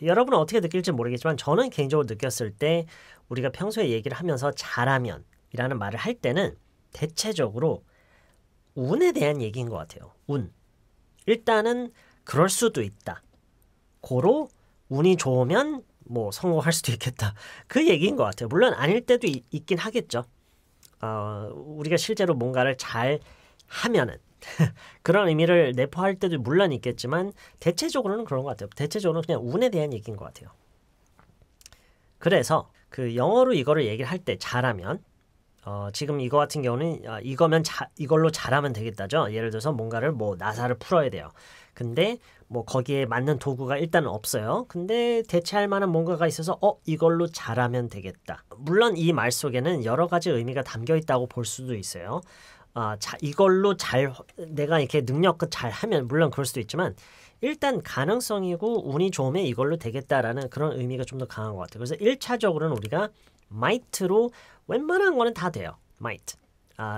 여러분은 어떻게 느낄지 모르겠지만 저는 개인적으로 느꼈을 때 우리가 평소에 얘기를 하면서 잘하면 이라는 말을 할 때는 대체적으로 운에 대한 얘기인 것 같아요. 운. 일단은 그럴 수도 있다. 고로 운이 좋으면 뭐 성공할 수도 있겠다. 그 얘기인 것 같아요. 물론 아닐 때도 있긴 하겠죠. 우리가 실제로 뭔가를 잘 하면은 그런 의미를 내포할 때도 물론 있겠지만 대체적으로는 그런 것 같아요. 대체적으로는 그냥 운에 대한 얘기인 것 같아요. 그래서 그 영어로 이거를 얘기를 할 때 잘하면 지금 이거 같은 경우는 이걸로 잘하면 되겠다죠. 예를 들어서 뭔가를 뭐 나사를 풀어야 돼요. 근데 뭐 거기에 맞는 도구가 일단은 없어요. 근데 대체할 만한 뭔가가 있어서 이걸로 잘하면 되겠다. 물론 이 말 속에는 여러 가지 의미가 담겨 있다고 볼 수도 있어요. 이걸로 내가 이렇게 능력껏 잘하면 물론 그럴 수도 있지만 일단 가능성이고 운이 좋으면 이걸로 되겠다라는 그런 의미가 좀 더 강한 것 같아요. 그래서 1차적으로는 우리가 might로 웬만한 거는 다 돼요. might.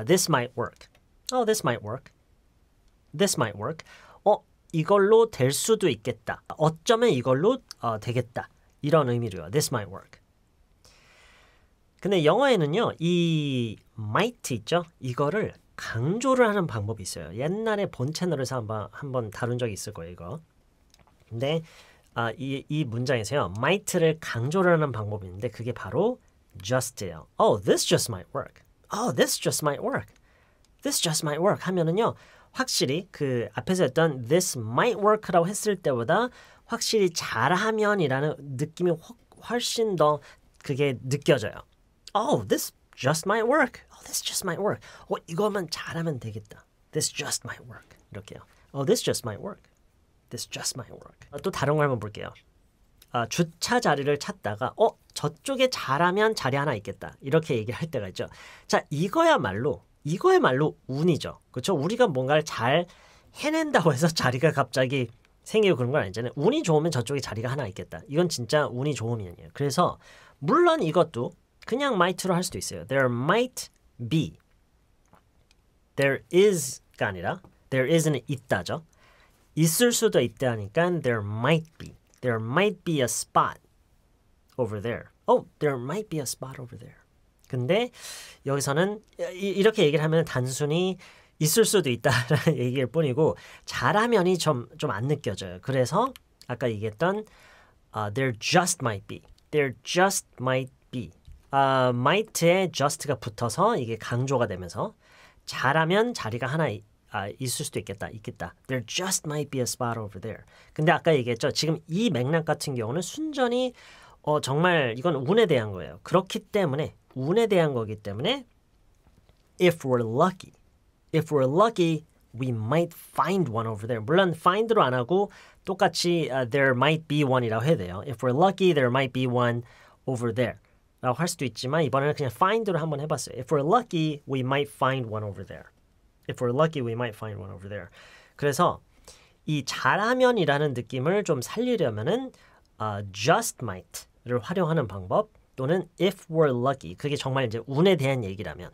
This might work. This might work. This might work. 이걸로 될 수도 있겠다. 어쩌면 이걸로 되겠다. 이런 의미로요. This might work. 근데 영어에는요. 이 might 있죠? 이거를 강조를 하는 방법이 있어요. 옛날에 본 채널에서 한번 다룬 적이 있을 거예요. 이거. 근데 이 문장에서요. might를 강조를 하는 방법이 있는데 그게 바로 just예요. This just might work. This just might work. This just might work 하면은요. 확실히 그 앞에서 했던 this might work라고 했을 때보다 확실히 잘하면이라는 느낌이 훨씬 더 그게 느껴져요. This just might work. This just might work. 이거만 잘하면 되겠다. This just might work. 이렇게요. This just might work. This just might work. 또 다른 거 한번 볼게요. 주차 자리를 찾다가 저쪽에 잘하면 자리 하나 있겠다. 이렇게 얘기를 할 때가 있죠. 자, 이거야말로 운이죠. 그렇죠? 우리가 뭔가를 잘 해낸다고 해서 자리가 갑자기 생기고 그런 건 아니잖아요. 운이 좋으면 저쪽에 자리가 하나 있겠다. 이건 진짜 운이 좋으면이에요. 그래서 물론 이것도 그냥 might로 할 수도 있어요. There might be. There is가 아니라 there is는 있다죠. 있을 수도 있다니까 there might be. There might be a spot over there. There might be a spot over there. 근데 여기서는 이렇게 얘기를 하면 단순히 있을 수도 있다라는 얘기일 뿐이고 잘하면이 좀 안 느껴져요. 그래서 아까 얘기했던 there just might be. There just might be. might에 just가 붙어서 이게 강조가 되면서 잘하면 자리가 하나 있을 수도 있겠다. There just might be a spot over there. 근데 아까 얘기했죠. 지금 이 맥락 같은 경우는 순전히 정말 이건 운에 대한 거예요. 그렇기 때문에 운에 대한 거기 때문에 if we're lucky, we might find one over there. 물론 find로 안 하고 똑같이 there might be one이라고 해야 돼요. If we're lucky, there might be one over there. 라고 할 수도 있지만 이번에는 그냥 find로 한번 해봤어요. If we're lucky, we might find one over there. If we're lucky, we might find one over there. 그래서 이 잘하면이라는 느낌을 좀 살리려면은 just might를 활용하는 방법 또는 if we're lucky 그게 정말 이제 운에 대한 얘기라면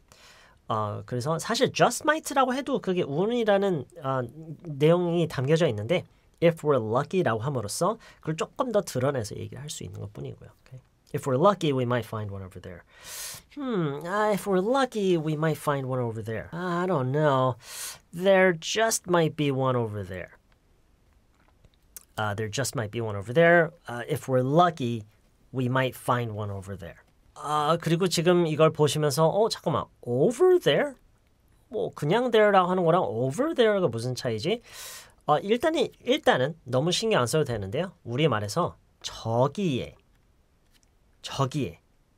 그래서 사실 just might라고 해도 그게 운이라는 내용이 담겨져 있는데 if we're lucky라고 함으로써 그걸 조금 더 드러내서 얘기를 할 수 있는 것뿐이고요. Okay? If we're lucky, we might find one over there. If we're lucky, we might find one over there. I don't know. There just might be one over there. There just might be one over there. If we're lucky, we might find one over there. 그리고 지금 이걸 보시면서 잠깐만. over there? 뭐 그냥 there라고 하는 거랑 over there가 무슨 차이지? 일단은 너무 신경 안 써도 되는데요. 우리말에서 저기에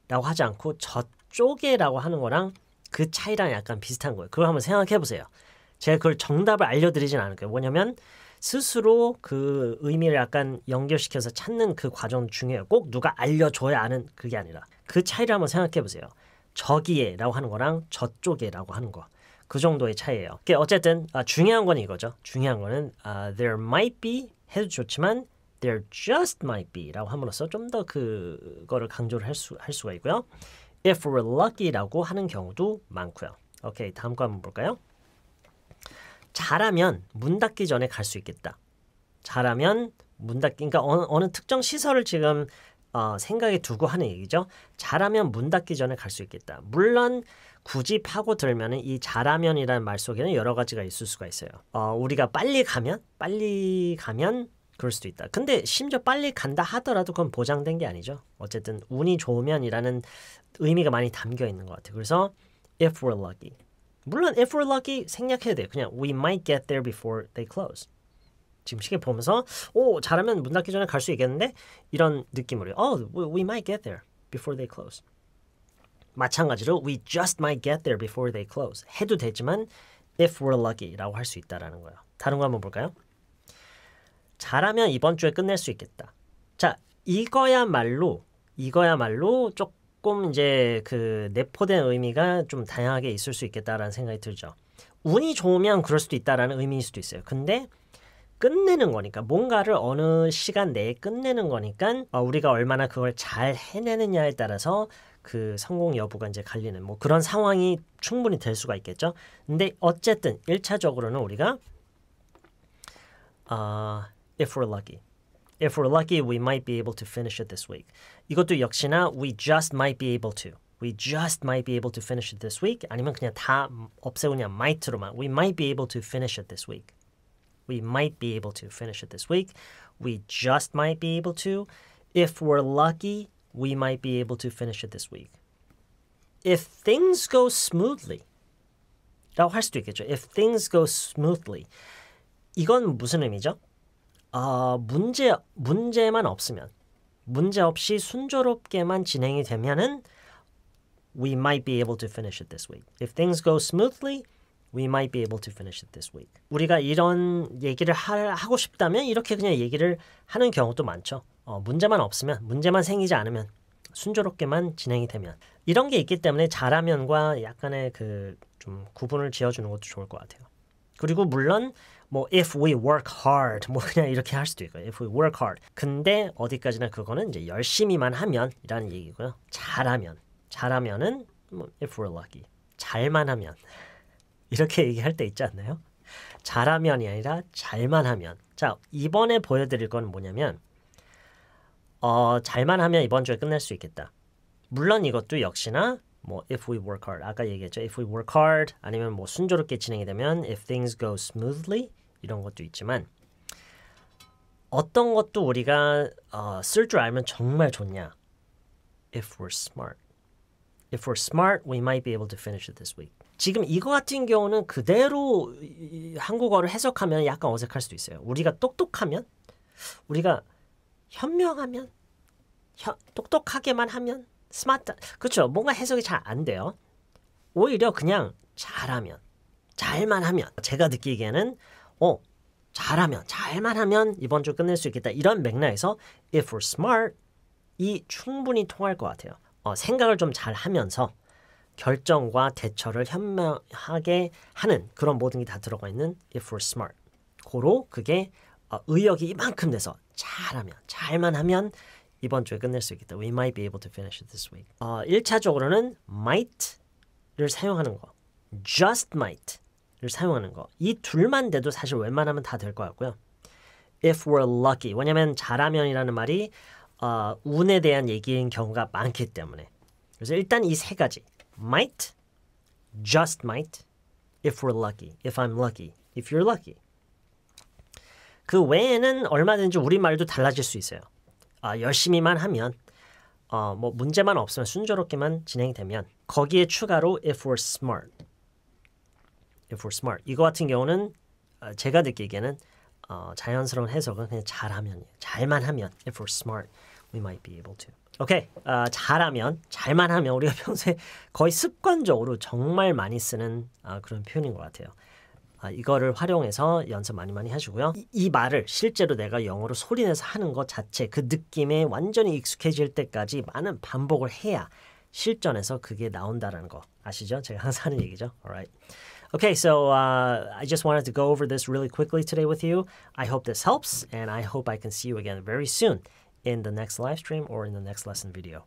라고 하지 않고 저쪽에라고 하는 거랑 그 차이랑 약간 비슷한 거예요. 그걸 한번 생각해 보세요. 제가 그걸 정답을 알려드리진 않을 거예요. 뭐냐면 스스로 그 의미를 약간 연결시켜서 찾는 그 과정 중요해요. 꼭 누가 알려줘야 아는 그게 아니라 그 차이를 한번 생각해 보세요. 저기에라고 하는 거랑 저쪽에라고 하는 거. 그 정도의 차이예요. 어쨌든 중요한 건 이거죠. 중요한 거는 there might be 해도 좋지만 there just might be 라고 함으로써 좀 더 그거를 강조를 할 수가 있고요. if we're lucky라고 하는 경우도 많고요. 오케이, 다음 거 한번 볼까요? 잘하면 문 닫기 전에 갈 수 있겠다. 잘하면 문 닫기. 그러니까 어느 특정 시설을 지금 생각에 두고 하는 얘기죠. 잘하면 문 닫기 전에 갈 수 있겠다. 물론 굳이 파고들면은 이 잘하면이라는 말 속에는 여러 가지가 있을 수가 있어요. 우리가 빨리 가면 그럴 수도 있다. 근데 심지어 빨리 간다 하더라도 그건 보장된 게 아니죠. 어쨌든 운이 좋으면이라는 의미가 많이 담겨 있는 것 같아요. 그래서 if we're lucky. 물론 if we're lucky 생략해야 돼요. 그냥 we might get there before they close. 지금 시계 보면서 잘하면 문 닫기 전에 갈 수 있겠는데 이런 느낌으로 we might get there before they close. 마찬가지로 we just might get there before they close 해도 되지만 if we're lucky라고 할 수 있다라는 거예요. 다른 거 한번 볼까요? 잘하면 이번 주에 끝낼 수 있겠다. 자, 이거야말로 조금 이제 그 내포된 의미가 좀 다양하게 있을 수 있겠다라는 생각이 들죠. 운이 좋으면 그럴 수도 있다라는 의미일 수도 있어요. 근데 끝내는 거니까 뭔가를 어느 시간 내에 끝내는 거니까 우리가 얼마나 그걸 잘 해내느냐에 따라서 그 성공 여부가 이제 갈리는 뭐 그런 상황이 충분히 될 수가 있겠죠. 근데 어쨌든 1차적으로는 우리가 if we're lucky. If we're lucky, we might be able to finish it this week. 이것도 역시나 we just might be able to. We just might be able to finish it this week. 아니면 그냥 다 없애고 그냥 might로만. We might be able to finish it this week. We might be able to finish it this week. We just might be able to. If we're lucky, we might be able to finish it this week. If things go smoothly. 라고 할 수도 있겠죠. If things go smoothly. 이건 무슨 의미죠? 문제만 없으면, 문제 없이 순조롭게만 진행이 되면은 we might be able to finish it this week. If things go smoothly, we might be able to finish it this week. 우리가 이런 얘기를 하고 싶다면 이렇게 그냥 얘기를 하는 경우도 많죠. 문제만 없으면, 문제만 생기지 않으면, 순조롭게만 진행이 되면 이런 게 있기 때문에 잘하면과 약간의 그 좀 구분을 지어주는 것도 좋을 것 같아요. 그리고 물론 뭐 if we work hard 뭐 그냥 이렇게 할 수도 있고요. if we work hard. 근데 어디까지나 그거는 이제 열심히만 하면이라는 얘기고요. 잘하면은 뭐 if we're lucky. 잘만 하면 이렇게 얘기할 때 있지 않나요? 잘하면이 아니라 잘만 하면. 자, 이번에 보여드릴 건 뭐냐면 잘만 하면 이번 주에 끝낼 수 있겠다. 물론 이것도 역시나 뭐 if we work hard 아까 얘기했죠. if we work hard 아니면 뭐 순조롭게 진행이 되면 if things go smoothly 이런 것도 있지만 어떤 것도 우리가 쓸 줄 알면 정말 좋냐. if we're smart. If we're smart, we might be able to finish it this week. 지금 이거 같은 경우는 그대로 한국어를 해석하면 약간 어색할 수도 있어요. 우리가 똑똑하면, 우리가 현명하면, 똑똑하게만 하면, 스마트, 그렇죠. 뭔가 해석이 잘 안 돼요. 오히려 그냥 잘하면, 잘만 하면, 제가 느끼기에는 잘하면, 잘만 하면 이번 주 끝낼 수 있겠다. 이런 맥락에서 if we're smart, 이 충분히 통할 것 같아요. 생각을 좀 잘 하면서 결정과 대처를 현명하게 하는 그런 모든 게 다 들어가 있는 if we're smart. 고로 그게 의욕이 이만큼 돼서 잘하면, 잘만 하면 이번 주에 끝낼 수 있겠다. We might be able to finish it this week. 1차적으로는 might를 사용하는 거. just might를 사용하는 거. 이 둘만 돼도 사실 웬만하면 다 될 것 같고요. If we're lucky. 왜냐하면 잘하면이라는 말이 운에 대한 얘기인 경우가 많기 때문에. 그래서 일단 이 세 가지. might, just might, if we're lucky, if I'm lucky, if you're lucky. 그 외에는 얼마든지 우리말도 달라질 수 있어요. 열심히만 하면, 뭐 문제만 없으면 순조롭게만 진행이 되면 거기에 추가로 if we're smart, if we're smart. 이거 같은 경우는 제가 느끼기에는 자연스러운 해석은 그냥 잘하면, 잘만 하면 if we're smart, we might be able to. 오케이, 잘하면, 잘만 하면 우리가 평소에 거의 습관적으로 정말 많이 쓰는 그런 표현인 것 같아요. 이거를 활용해서 연습 많이 하시고요. 이 말을 실제로 내가 영어로 소리내서 하는 것 자체 그 느낌에 완전히 익숙해질 때까지 많은 반복을 해야 실전에서 그게 나온다는 거 아시죠? 제가 항상 하는 얘기죠. Alright. Okay, so I just wanted to go over this really quickly today with you. I hope this helps, and I hope I can see you again very soon in the next live stream or in the next lesson video.